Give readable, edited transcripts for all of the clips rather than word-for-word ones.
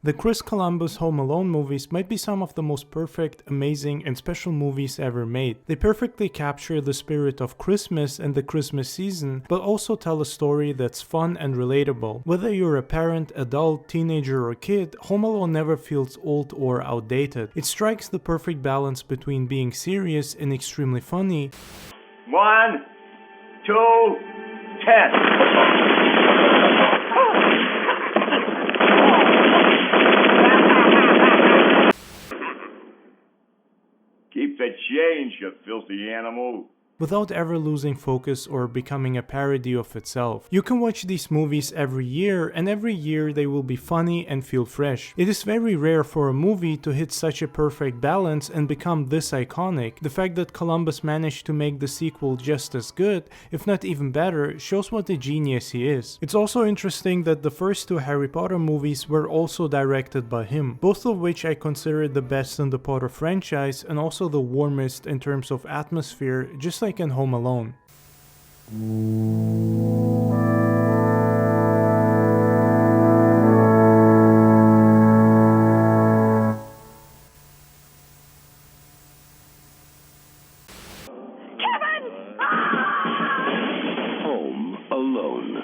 The Chris Columbus Home Alone movies might be some of the most perfect, amazing, and special movies ever made. They perfectly capture the spirit of Christmas and the Christmas season, but also tell a story that's fun and relatable. Whether you're a parent, adult, teenager, or kid, Home Alone never feels old or outdated. It strikes the perfect balance between being serious and extremely funny. 1, 2, 10. Keep the change, you filthy animal. Without ever losing focus or becoming a parody of itself. You can watch these movies every year, and every year they will be funny and feel fresh. It is very rare for a movie to hit such a perfect balance and become this iconic. The fact that Columbus managed to make the sequel just as good, if not even better, shows what a genius he is. It's also interesting that the first two Harry Potter movies were also directed by him, both of which I consider the best in the Potter franchise and also the warmest in terms of atmosphere, just like in Home Alone. Home Alone.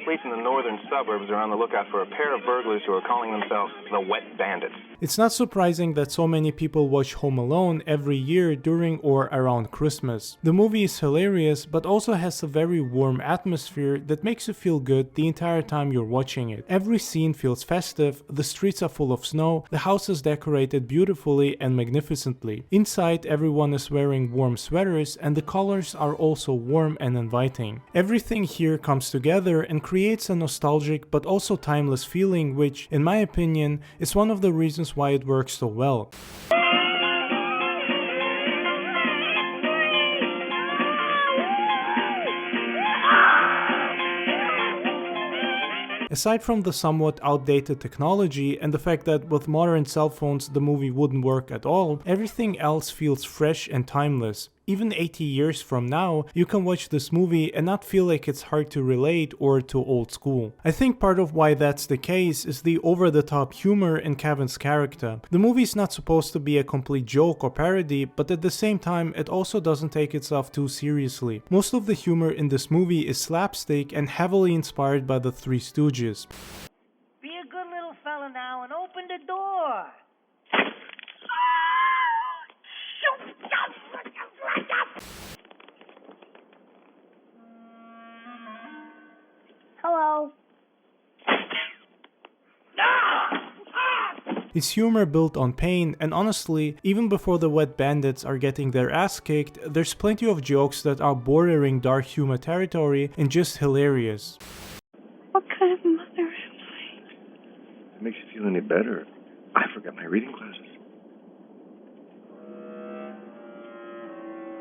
Police in the northern suburbs are on the lookout for a pair of burglars who are calling themselves the Wet Bandits. It's not surprising that so many people watch Home Alone every year during or around Christmas. The movie is hilarious, but also has a very warm atmosphere that makes you feel good the entire time you're watching it. Every scene feels festive, the streets are full of snow, the house is decorated beautifully and magnificently. Inside, everyone is wearing warm sweaters, and the colors are also warm and inviting. Everything here comes together and creates a nostalgic but also timeless feeling, which, in my opinion, is one of the reasons why it works so well. Aside from the somewhat outdated technology and the fact that with modern cell phones the movie wouldn't work at all, everything else feels fresh and timeless. Even 80 years from now, you can watch this movie and not feel like it's hard to relate or too old school. I think part of why that's the case is the over-the-top humor in Kevin's character. The movie is not supposed to be a complete joke or parody, but at the same time, it also doesn't take itself too seriously. Most of the humor in this movie is slapstick and heavily inspired by the Three Stooges. Be a good little fella now and open the door. Hello. It's humor built on pain, and honestly, even before the Wet Bandits are getting their ass kicked, there's plenty of jokes that are bordering dark humor territory and just hilarious. What kind of mother am I? If it makes you feel any better, I forgot my reading glasses.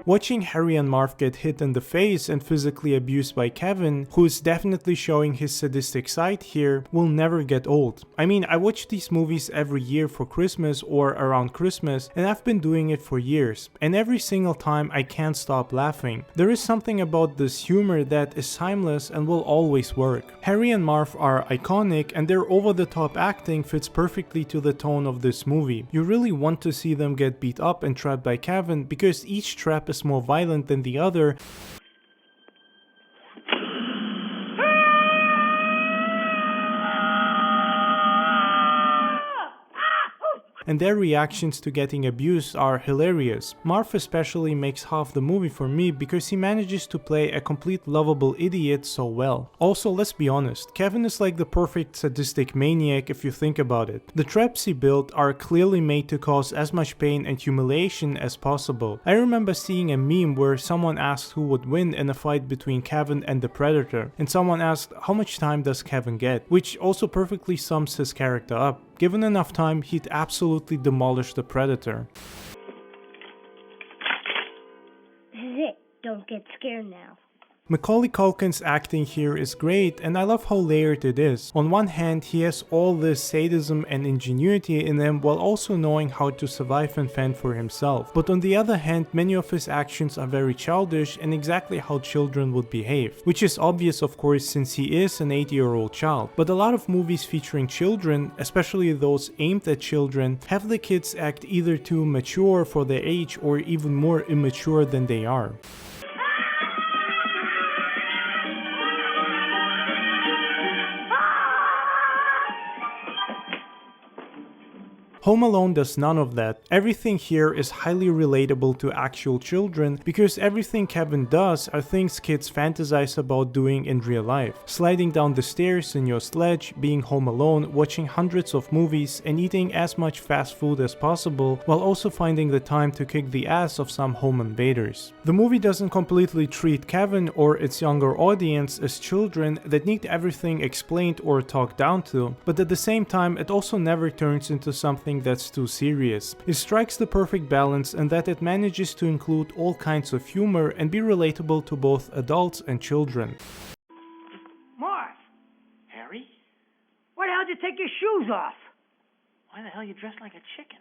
Watching Harry and Marv get hit in the face and physically abused by Kevin, who is definitely showing his sadistic side here, will never get old. I mean, I watch these movies every year for Christmas or around Christmas, and I've been doing it for years, and every single time I can't stop laughing. There is something about this humor that is timeless and will always work. Harry and Marv are iconic, and their over-the-top acting fits perfectly to the tone of this movie. You really want to see them get beat up and trapped by Kevin, because each trap is more violent than the other, and their reactions to getting abused are hilarious. Marv especially makes half the movie for me because he manages to play a complete lovable idiot so well. Also, let's be honest, Kevin is like the perfect sadistic maniac if you think about it. The traps he built are clearly made to cause as much pain and humiliation as possible. I remember seeing a meme where someone asked who would win in a fight between Kevin and the Predator, and someone asked how much time does Kevin get, which also perfectly sums his character up. Given enough time, he'd absolutely demolish the Predator. This is it. Don't get scared now. Macaulay Culkin's acting here is great, and I love how layered it is. On one hand, he has all this sadism and ingenuity in him while also knowing how to survive and fend for himself. But on the other hand, many of his actions are very childish and exactly how children would behave. Which is obvious, of course, since he is an 8-year-old child. But a lot of movies featuring children, especially those aimed at children, have the kids act either too mature for their age or even more immature than they are. Home Alone does none of that. Everything here is highly relatable to actual children because everything Kevin does are things kids fantasize about doing in real life. Sliding down the stairs in your sledge, being home alone, watching hundreds of movies and eating as much fast food as possible while also finding the time to kick the ass of some home invaders. The movie doesn't completely treat Kevin or its younger audience as children that need everything explained or talked down to, but at the same time it also never turns into something that's too serious. It strikes the perfect balance in that it manages to include all kinds of humor and be relatable to both adults and children. Marv, Harry? why the hell did you take your shoes off? Why the hell you dressed like a chicken?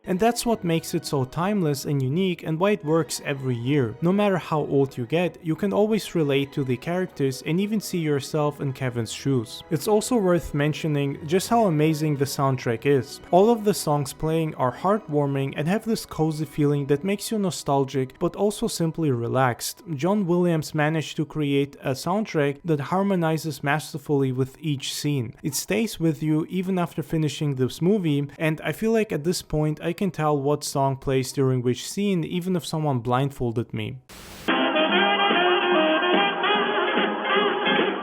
And that's what makes it so timeless and unique and why it works every year. No matter how old you get, you can always relate to the characters and even see yourself in Kevin's shoes. It's also worth mentioning just how amazing the soundtrack is. All of the songs playing are heartwarming and have this cozy feeling that makes you nostalgic but also simply relaxed. John Williams managed to create a soundtrack that harmonizes masterfully with each scene. It stays with you even after finishing this movie, and I feel like at this point I can tell what song plays during which scene even if someone blindfolded me.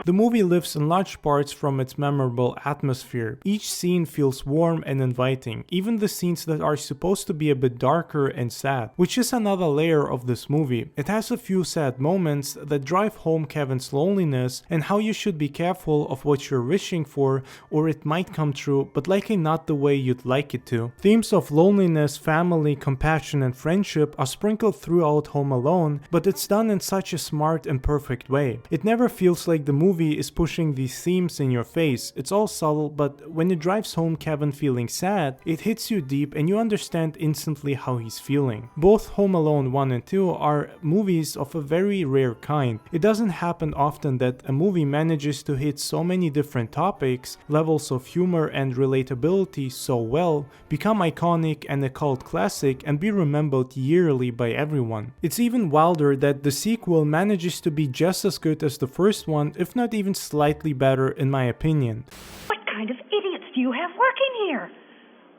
The movie lives in large parts from its memorable atmosphere. Each scene feels warm and inviting, even the scenes that are supposed to be a bit darker and sad, which is another layer of this movie. It has a few sad moments that drive home Kevin's loneliness and how you should be careful of what you're wishing for or it might come true, but likely not the way you'd like it to. Themes of loneliness, family, compassion and friendship are sprinkled throughout Home Alone, but it's done in such a smart and perfect way. It never feels like the movie is pushing these themes in your face. It's all subtle, but when it drives home Kevin feeling sad, it hits you deep and you understand instantly how he's feeling. Both Home Alone 1 and 2 are movies of a very rare kind. It doesn't happen often that a movie manages to hit so many different topics, levels of humor and relatability so well, become iconic and a cult classic and be remembered yearly by everyone. It's even wilder that the sequel manages to be just as good as the first one, if not even slightly better in my opinion. What kind of idiots do you have working here?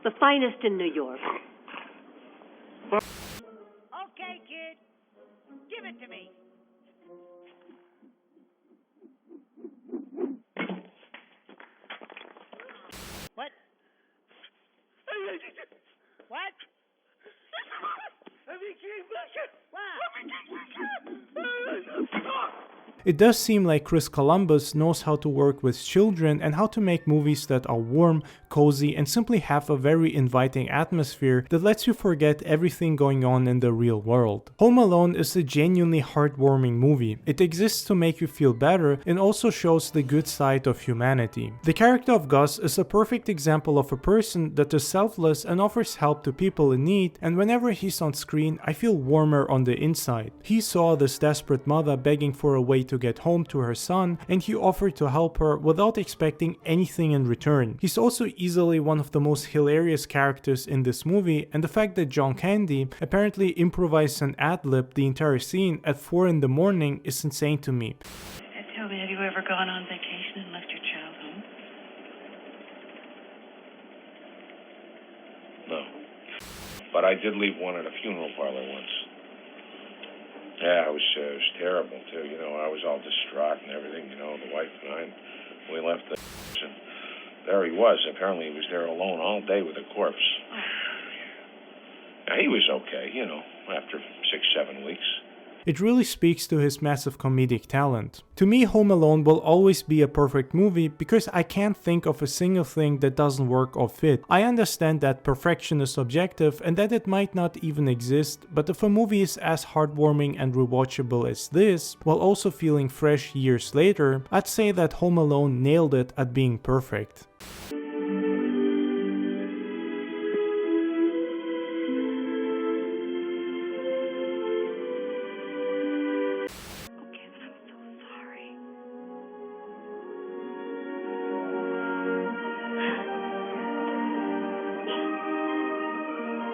The finest in New York. Okay, kid. Give it to me. What? What? It does seem like Chris Columbus knows how to work with children and how to make movies that are warm, cozy, and simply have a very inviting atmosphere that lets you forget everything going on in the real world. Home Alone is a genuinely heartwarming movie. It exists to make you feel better and also shows the good side of humanity. The character of Gus is a perfect example of a person that is selfless and offers help to people in need, and whenever he's on screen, I feel warmer on the inside. He saw this desperate mother begging for a way to get home to her son, and he offered to help her without expecting anything in return. He's also easily one of the most hilarious characters in this movie, and the fact that John Candy apparently improvised an ad-lib the entire scene at 4 in the morning is insane to me. Tell me, have you ever gone on vacation and left your child home? No. But I did leave one at a funeral parlor once. Yeah, it was terrible, too. You know, I was all distraught and everything, you know, the wife and I, we left the and there he was. Apparently he was there alone all day with a corpse. Yeah, he was okay, you know, after 6-7 weeks. It really speaks to his massive comedic talent. To me, Home Alone will always be a perfect movie because I can't think of a single thing that doesn't work or fit. I understand that perfection is subjective and that it might not even exist, but if a movie is as heartwarming and rewatchable as this, while also feeling fresh years later, I'd say that Home Alone nailed it at being perfect.